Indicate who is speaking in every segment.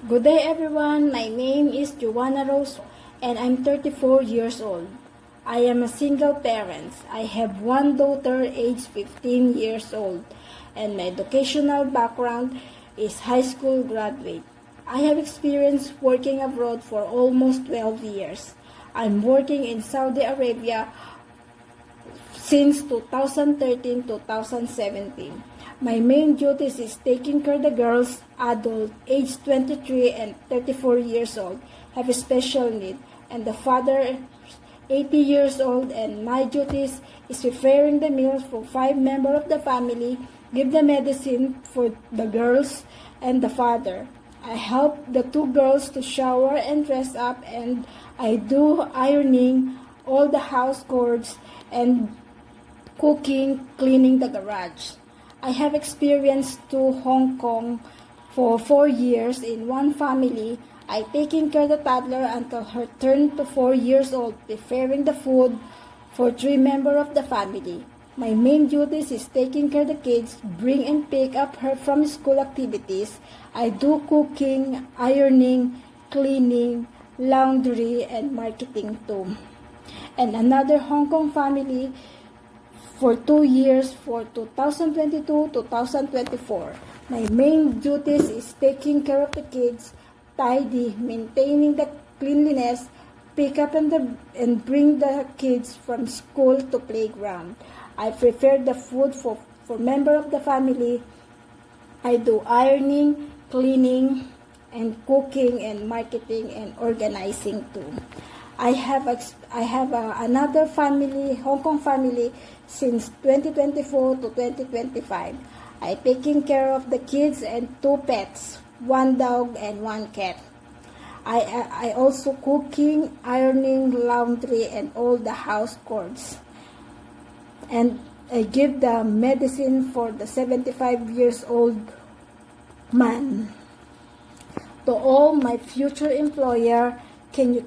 Speaker 1: Good day everyone, my name is Joanna Rose and I'm 34 years old. I am a single parent. I have one daughter aged 15 years old and my educational background is high school graduate. I have experience working abroad for almost 12 years. I'm working in Saudi Arabia since 2013-2017. My main duties is taking care of the girls, adult, aged 23 and 34 years old, have a special need, and the father, 80 years old, and my duties is preparing the meals for 5 members of the family, give the medicine for the girls and the father. I help the 2 girls to shower and dress up, and I do ironing, all the house chores, and cooking, cleaning the garage. I have experienced to Hong Kong for 4 years in one family. I taking care of the toddler until her turn to 4 years old, preparing the food for 3 members of the family. My main duties is taking care of the kids, bring and pick up her from school activities. I do cooking, ironing, cleaning, laundry, and marketing too. And another Hong Kong family for 2 years for 2022-2024. My main duties is taking care of the kids, tidy, maintaining the cleanliness, pick up and bring the kids from school to playground. I prepare the food for member of the family. I do ironing, cleaning, and cooking and marketing and organizing too. I have another family, Hong Kong family, since 2024 to 2025. I taking care of the kids and 2 pets, 1 dog and 1 cat. I also cooking, ironing, laundry, and all the house chores. And I give the medicine for the 75 years old man. To all my future employer, can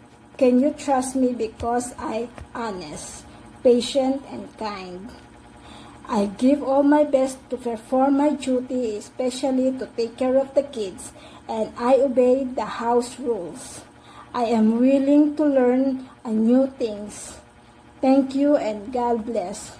Speaker 1: you trust me because I honest, patient, and kind. I give all my best to perform my duty, especially to take care of the kids, and I obey the house rules. I am willing to learn new things. Thank you and God bless.